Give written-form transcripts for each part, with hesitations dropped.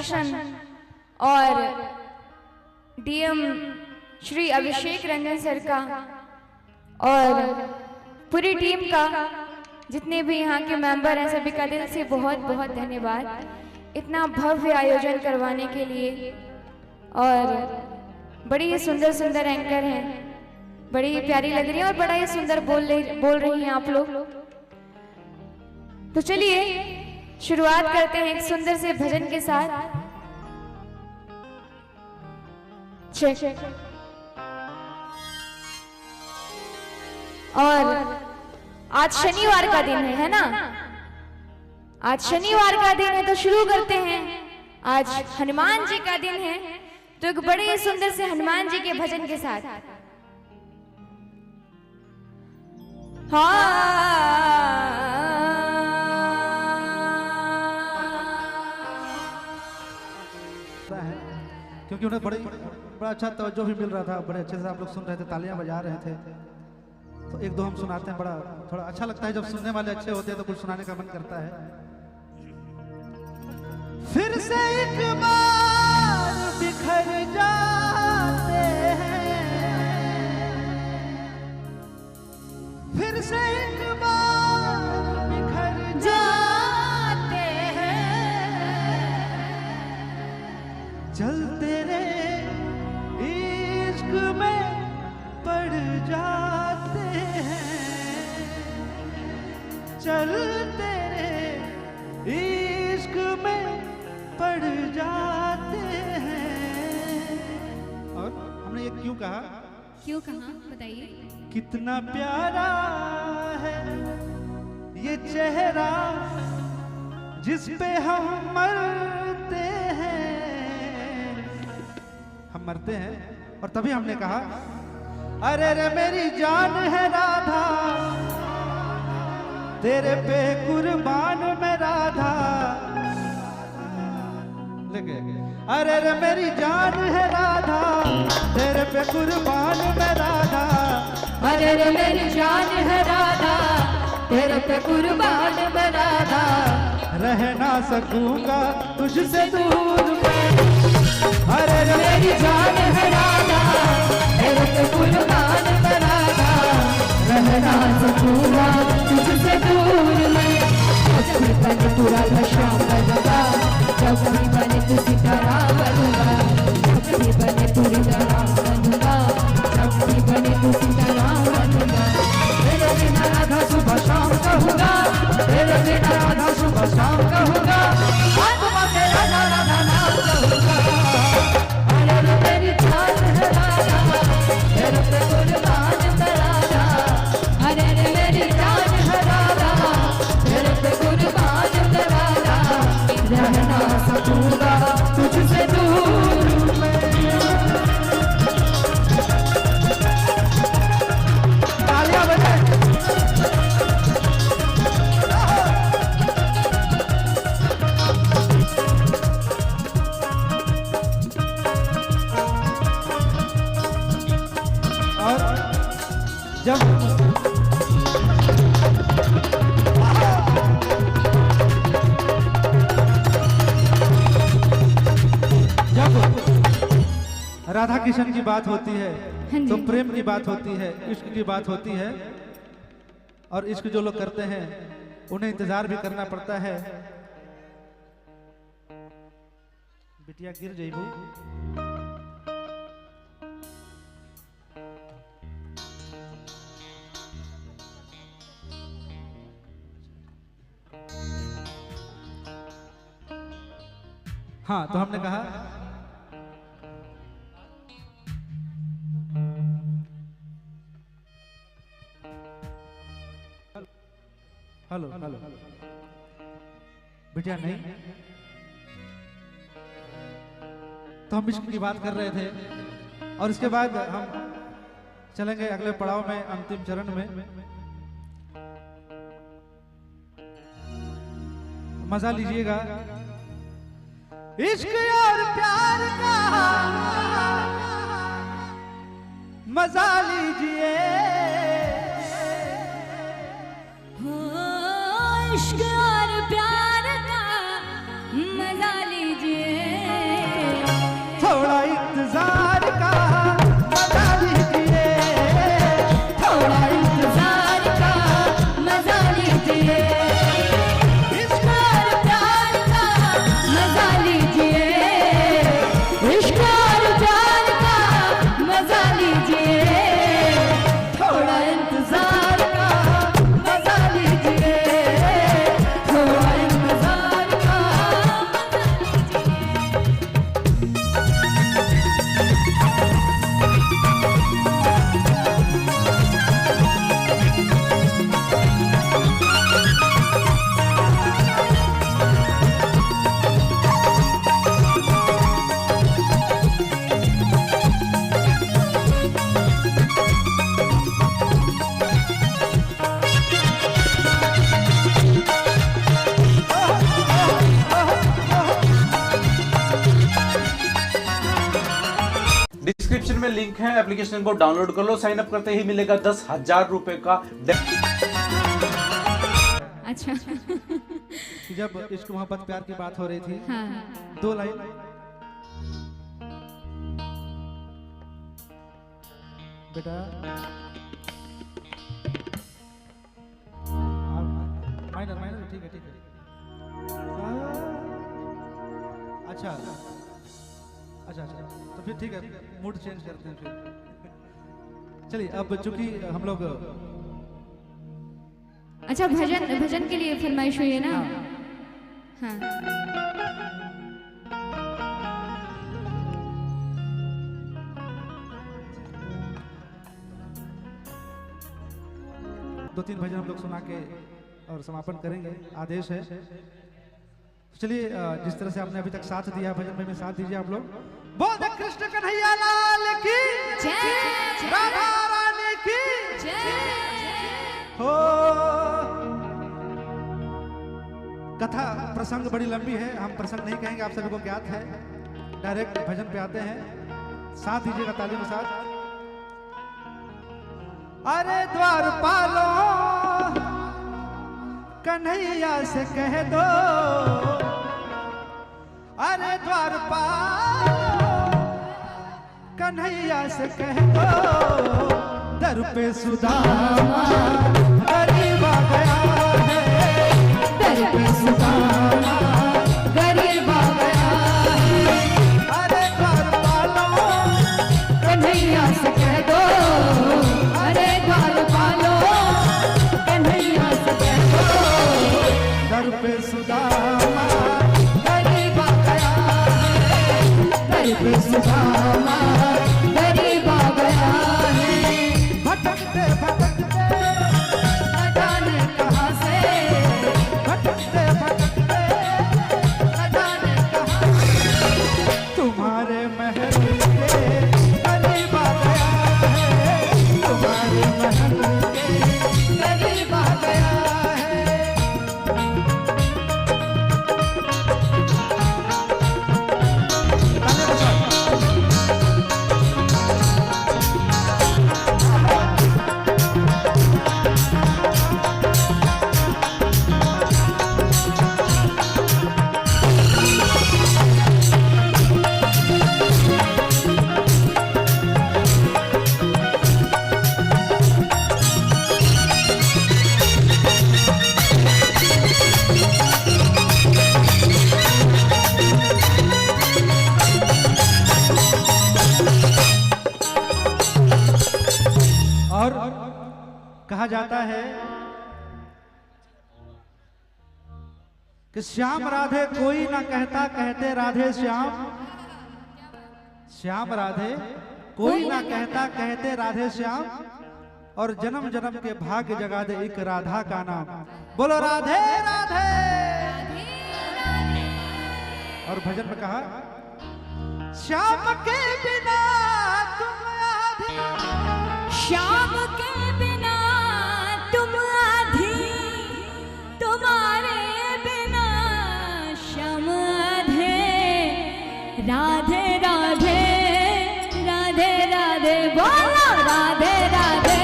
शासन और DM Shri Abhishek Ranjan sir का और पूरी टीम का, जितने भी यहाँ के मेंबर हैं, सभी का दिल से बहुत बहुत धन्यवाद इतना भव्य आयोजन करवाने के लिए। और बड़ी ही सुंदर सुंदर एंकर हैं, बड़ी ही प्यारी लग रही है और बड़ा ही सुंदर बोल रही हैं आप लोग। तो चलिए शुरुआत करते हैं एक सुंदर से भजन के साथ। और आज शनिवार का दिन है ना? आज शनिवार का दिन है तो शुरू करते हैं। आज हनुमान जी का दिन है तो एक बड़े सुंदर से हनुमान जी के भजन के साथ। क्योंकि उन्हें बड़ा अच्छा तवज्जो भी मिल रहा था, बड़े अच्छे से आप लोग सुन रहे थे, तालियां बजा रहे थे। तो एक दो हम सुनाते हैं, बड़ा थोड़ा अच्छा लगता है जब सुनने वाले अच्छे होते हैं तो कुछ सुनाने का मन करता है। फिर से एक बार बिखर जाते हैं, फिर से एक बार बिखर जाते हैं, चल तेरे इश्क में पड़ जाते हैं, चल तेरे इश्क में पड़ जाते हैं। और हमने ये क्यों कहा बताइए। कितना प्यारा है ये चेहरा जिस पे हम मरते हैं, हम मरते हैं। और तभी हमने कहा अरे रे मेरी जान है राधा, तेरे पे कुर्बान मैं राधा। अरे रे मेरी जान है राधा, तेरे पे कुर्बान मैं राधा। अरे रे मेरी जान है राधा, तेरे पे कुर्बान मैं राधा। रह ना सकूंगा तुझसे दूर मैं। अरे रे मेरी जान है राधा, तेरे पे कुर्बान मैं राधा। रह ना सकूंगा तुझसे दूर मैं। जब भी बने पूरा शाम बनूंगा, जब भी बने तू सितारा बनूंगा, जब भी बने पूरी तरह बनूंगा, जब भी बने तू सितारा बनूंगा। तेरे बिना राधा सुबह शाम कहूंगा, तेरे बिना राधा सुबह शाम कहूंगा, आत्मा से राधा राधा नाम कहूंगा। अरे रे मेरी जान है राधा, तेरे पे कुर्बान मैं राधा। अरे रे मेरी जान है राधा, तेरे पे कुर्बान मैं राधा। रहना सकूंगा तुझसे दूर मैं। तालियां बजाएं। और जब राधा कृष्ण की बात होती है तो प्रेम की बात होती है, इश्क की बात होती है। और इश्क जो लोग करते हैं उन्हें इंतजार भी करना पड़ता है। बिटिया गिर जाइबू। हाँ, तो हमने कहा हेलो हेलो बिटिया नहीं, तो हम इश्क की बात कर रहे थे। और इसके बाद हम चलेंगे अगले पड़ाव में, अंतिम चरण में। मजा लीजिएगा इश्क और प्यार का, मजा लीजिए। इश्क और प्यार का मजा लीजिए। डिस्क्रिप्शन में लिंक है, एप्लीकेशन को डाउनलोड कर लो। साइन अप करते ही मिलेगा 10,000 रुपए का। अच्छा कि जब इश्क मोहब्बत प्यार की बात हो रही थी, हाँ। 2 लाइन बेटा, माइनर ठीक है अच्छा तो फिर ठीक है, मूड चेंज करते हैं फिर। चलिए अब चूंकि हम लोग अच्छा भजन के लिए फरमाइश हुई है ना। हाँ। दो तीन भजन हम लोग सुना के और समापन करेंगे, आदेश है। चलिए जिस तरह से आपने अभी तक साथ दिया भजन में साथ दीजिए आप लोग। बोल कृष्ण कन्हैया लाल की जय, राधा रानी की जय हो। कथा प्रसंग बड़ी लंबी है, हम प्रसंग नहीं कहेंगे, आप सभी को ज्ञात है। डायरेक्ट भजन पे आते हैं, साथ दीजिएगा ताली के साथ। अरे द्वारपालो कन्हैया से कह दो, अरे द्वारपालो कन्हैया से कह दो, दर पे सुदामा गरीब आ गया है, दर पे सुदामा गरीब आ गया है। अरे द्वारपालो कन्हैया से कह दो, अरे द्वारपालो कन्हैया से कह दो, दर पे सुदामा गरीब आ गया है, दर पे सुदामा गरीब आ गया है। भटकते भटकते न जाने कहाँ से, भटकते भटकते न जाने कहाँ से, तुम्हारे महल के करीब आ गया है, तुम्हारे महल के गरीब आ गया है। और कहा जाता है कि श्याम राधे कोई ना कहता, कहते राधे श्याम। श्याम राधे कोई ना कहता, कहते राधे श्याम। और जन्म जन्म के भाग्य जगा दे एक राधा का नाम। बोलो राधे राधे। और भजन में कहा श्याम के बिना तुम आधी, श्याम के बिना तुम आधी, तुम्हारे बिना श्याम आधे। राधे राधे राधे राधे बोलो, राधे राधे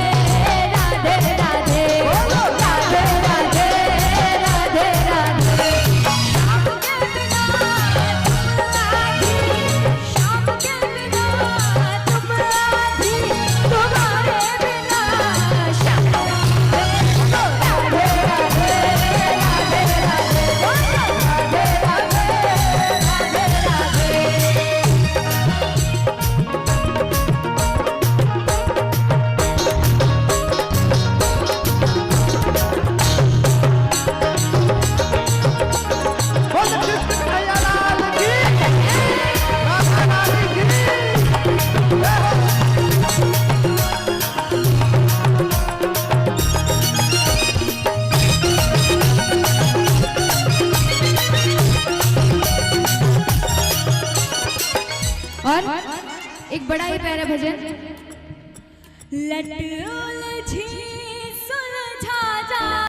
राधे राधे बोलो, राधे राधे राधे राधे। श्याम के बिना तुम आधी, श्याम के बिना तुम आधी, तुम्हारे बिना श्याम राधे राधे राधे राधे बोलो, राधे राधे राधे राधे। बोल कृष्ण कन्हैया लाल की, राधा रानी की। और एक बड़ा ही प्यारा भजन, लट उलझी